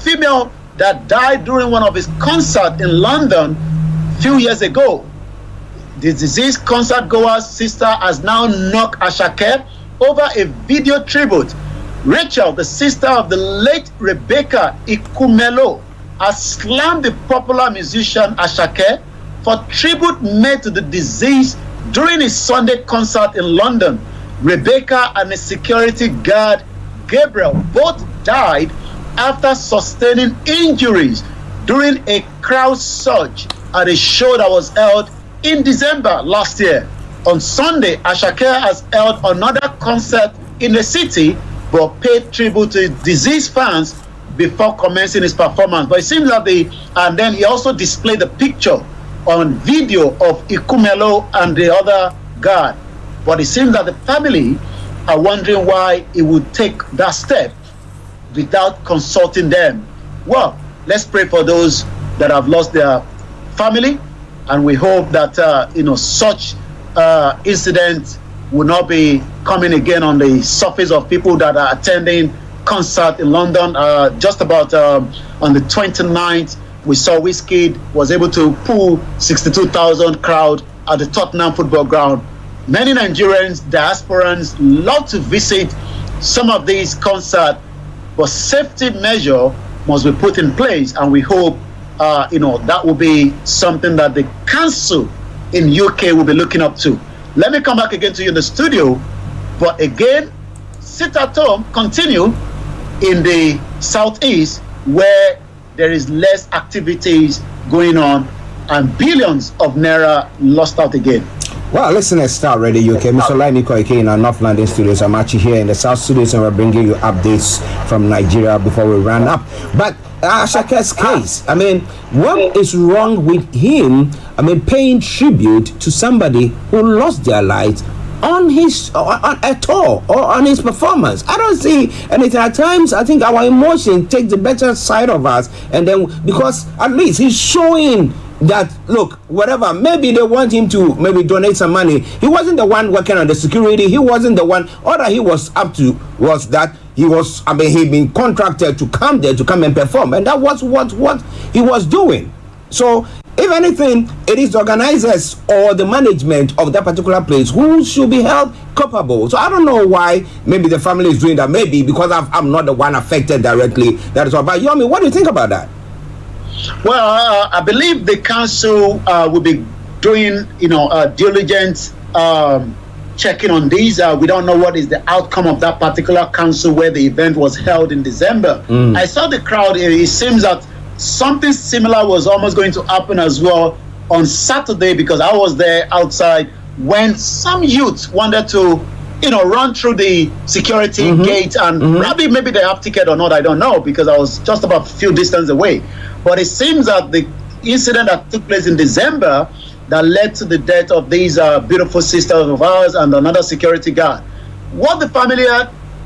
female that died during one of his concerts in London a few years ago. The deceased concert goer's sister has now knocked Ashake over a video tribute. Rachel, the sister of the late Rebecca Ikumelo, has slammed the popular musician Ashake for tribute made to the deceased during his Sunday concert in London. Rebecca and a security guard, Gabriel, both died after sustaining injuries during a crowd surge at a show that was held in December last year. On Sunday, Ashake has held another concert in the city but paid tribute to his deceased fans before commencing his performance. But it seems that and then he also displayed the picture on video of Ikumelo and the other guard. But it seems that the family are wondering why he would take that step without consulting them. Well, let's pray for those that have lost their family, and we hope that such incidents will not be coming again on the surface of people that are attending concert in London. Just about on the 29th, we saw Wizkid was able to pull 62,000 crowd at the Tottenham football ground. Many Nigerians, diasporans, love to visit some of these concerts, but safety measure must be put in place, and we hope that will be something that the council in UK will be looking up to. Let me come back again to you in the studio, but again, sit at home, continue in the southeast where there is less activities going on and billions of naira lost out again. Well, listen at STARR Radio UK. Mr. Koiki in our North London studios. I'm actually here in the South studios and we're bringing you updates from Nigeria before we run up. But Ashake's case, I mean, what is wrong with him, paying tribute to somebody who lost their lives on his a tour or on his performance? I don't see anything. At times I think our emotion takes the better side of us, and then because at least he's showing that, look, whatever, maybe they want him to maybe donate some money. He wasn't the one working on the security. He wasn't the one. All that he was up to was that he was, he'd been contracted to come there to come and perform, and that was what he was doing. So if anything, it is the organizers or the management of that particular place who should be held culpable. So I don't know why maybe the family is doing that. Maybe because I'm not the one affected directly. That is all. But Yomi, what do you think about that? Well, I believe the council will be doing, diligent checking on these. We don't know what is the outcome of that particular council where the event was held in December. I saw the crowd. It seems that something similar was almost going to happen as well on Saturday, because I was there outside when some youth wanted to run through the security gate, and probably maybe they have ticket or not, I don't know, because I was just about a few distance away. But it seems that the incident that took place in December that led to the death of these beautiful sisters of ours and another security guard, what the family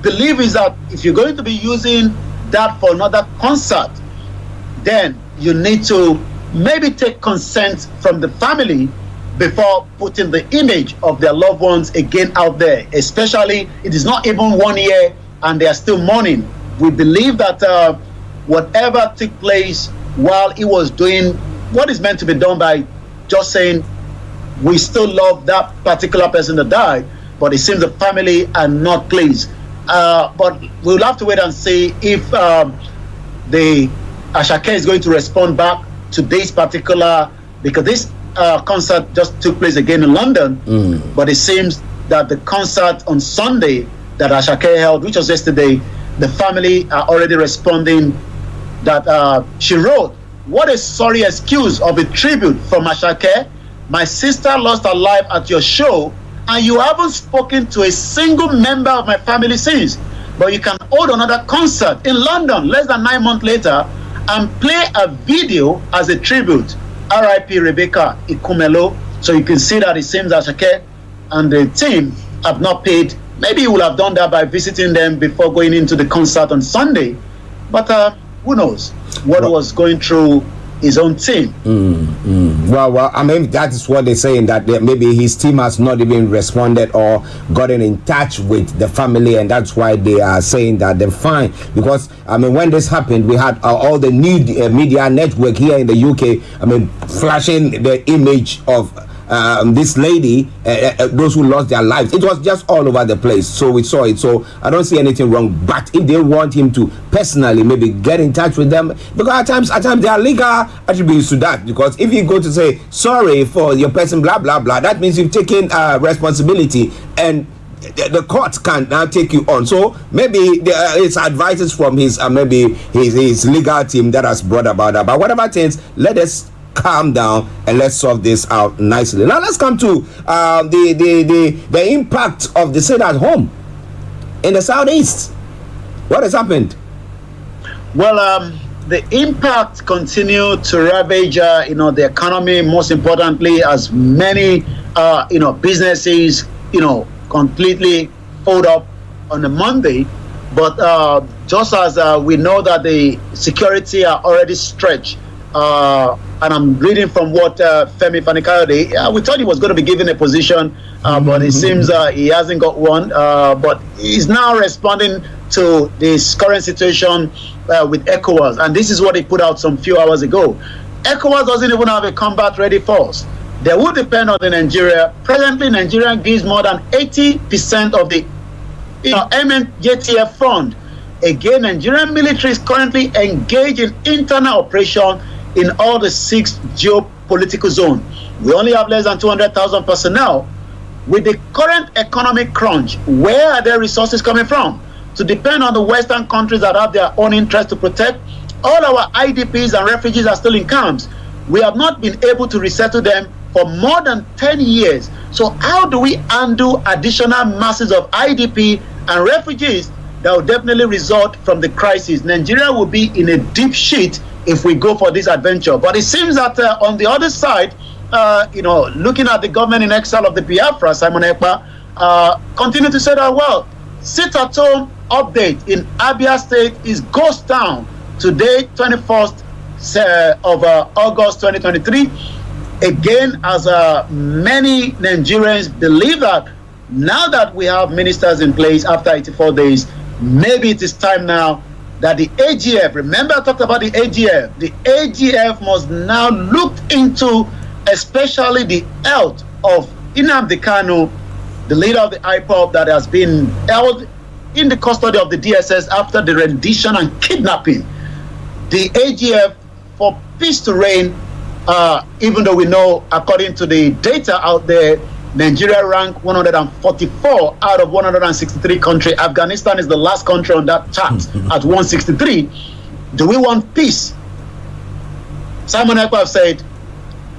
believe is that if you're going to be using that for another concert, then you need to maybe take consent from the family before putting the image of their loved ones again out there, especially it is not even 1 year and they are still mourning. We believe that whatever took place while he was doing what is meant to be done by just saying we still love that particular person that died, but it seems the family are not pleased. But we'll have to wait and see if the Ashake is going to respond back to this particular, because this concert just took place again in London, but it seems that the concert on Sunday that Ashake held, which was yesterday, the family are already responding that she wrote, "What a sorry excuse of a tribute from Ashake. My sister lost her life at your show, and you haven't spoken to a single member of my family since. But you can hold another concert in London less than 9 months later and play a video as a tribute. R.I.P. Rebecca Ikumelo." So you can see that it seems that Ashake and the team have not paid. Maybe he would have done that by visiting them before going into the concert on Sunday. But who knows what was going through his own team. Well, I mean, that is what they're saying, that maybe his team has not even responded or gotten in touch with the family, and that's why they are saying that they're fine. Because, I mean, when this happened, we had all the new media network here in the UK, I mean, flashing the image of this lady, those who lost their lives. It was just all over the place, so we saw it. So I don't see anything wrong, but if they want him to personally maybe get in touch with them, because at times there are legal attributes to that, because if you go to say sorry for your person blah blah blah, that means you've taken responsibility, and the court can now take you on. So maybe it's advices from his maybe his legal team that has brought about that. But whatever things, let us calm down and let's solve this out nicely. Now let's come to the impact of the sit at home in the southeast. What has happened? Well, the impact continued to ravage the economy, most importantly, as many businesses completely fold up on a Monday. But just as we know that the security are already stretched, and I'm reading from what Femi Fanikayode, we thought he was going to be given a position, but it seems he hasn't got one. But he's now responding to this current situation with ECOWAS, and this is what he put out some few hours ago. ECOWAS doesn't even have a combat-ready force. They will depend on the Nigeria. Presently, Nigeria gives more than 80% of the MNJTF fund. Again, Nigerian military is currently engaged in internal operation in all the 6 geopolitical zones. We only have less than 200,000 personnel. With the current economic crunch, where are their resources coming from? To depend on the Western countries that have their own interest to protect. All our IDPs and refugees are still in camps. We have not been able to resettle them for more than 10 years. So how do we undo additional masses of IDP and refugees that will definitely result from the crisis? Nigeria will be in a deep shit if we go for this adventure. But it seems that on the other side, looking at the government in exile of the Biafra, Simon Ekpa, continue to say that, well, sit-at-home update in Abia State is ghost town. Today, 21st of August 2023. Again, as many Nigerians believe that now that we have ministers in place after 84 days, maybe it is time now that the AGF, remember I talked about the AGF must now look into especially the health of Nnamdi Kanu, the leader of the IPOB that has been held in the custody of the DSS after the rendition and kidnapping. The AGF, for peace to reign, even though we know, according to the data out there, Nigeria ranked 144 out of 163 countries. Afghanistan is the last country on that chart at 163. Do we want peace? Simon Ekpa said,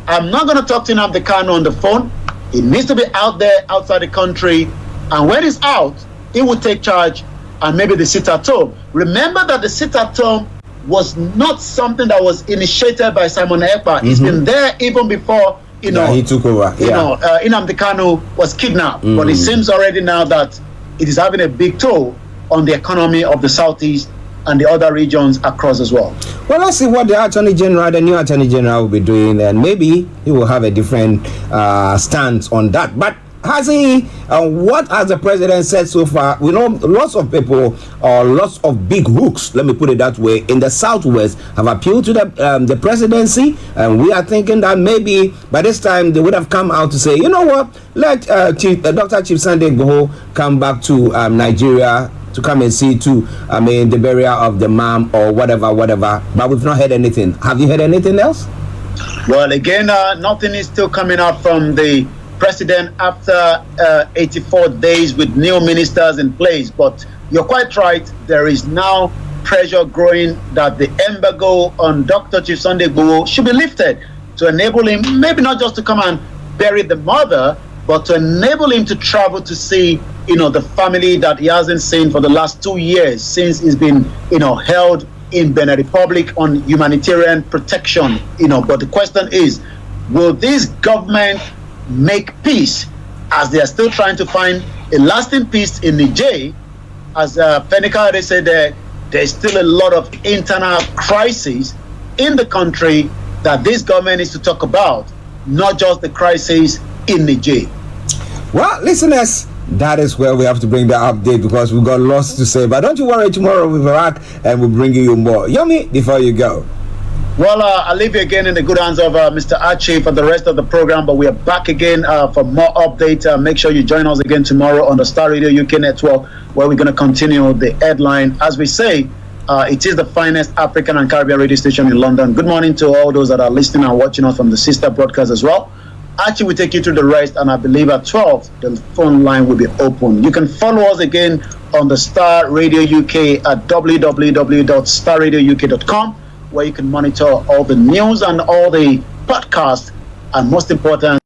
I'm not going to talk to Nnamdi Kanu on the phone. He needs to be out there, outside the country, And when he's out, he will take charge and maybe the sit-at-home. Remember that the sit-at-home was not something that was initiated by Simon Ekpa. He's been there even before, he took over. Nnamdi Kanu was kidnapped. But it seems already now that it is having a big toll on the economy of the Southeast and the other regions across as well. Well, let's see what the new Attorney General will be doing, and maybe he will have a different stance on that. But has he, what has the president said so far? We know lots of people, or lots of big hooks, let me put it that way, in the Southwest have appealed to the presidency, and we are thinking that maybe by this time they would have come out to say, you know what, let Dr. Chief Sunday Igboho come back to Nigeria to come and see the burial of the mom or whatever. But we've not heard anything. Have you heard anything else? Well, again, nothing is still coming out from the president after 84 days with new ministers in place. But you're quite right. There is now pressure growing that the embargo on Dr. Chief Sunday Igboho should be lifted to enable him, maybe not just to come and bury the mother, but to enable him to travel to see, the family that he hasn't seen for the last 2 years since he's been, held in Benin Republic on humanitarian protection. But the question is, will this government make peace, as they are still trying to find a lasting peace in Niger? As Fenika said, there's still a lot of internal crises in the country that this government needs to talk about, not just the crisis in Niger. Well, listeners, that is where we have to bring the update, because we've got lots to say. But don't you worry, tomorrow we'll be back and we'll bring you more. Yomi, before you go. Well, I'll leave you again in the good hands of Mr. Archie for the rest of the program, but we are back again for more updates. Make sure you join us again tomorrow on the Star Radio UK network, where we're going to continue the headline. As we say, it is the finest African and Caribbean radio station in London. Good morning to all those that are listening and watching us from the sister broadcast as well. Archie will take you through the rest, and I believe at 12, the phone line will be open. You can follow us again on the Star Radio UK at www.starradiouk.com, where you can monitor all the news and all the podcasts, and most important,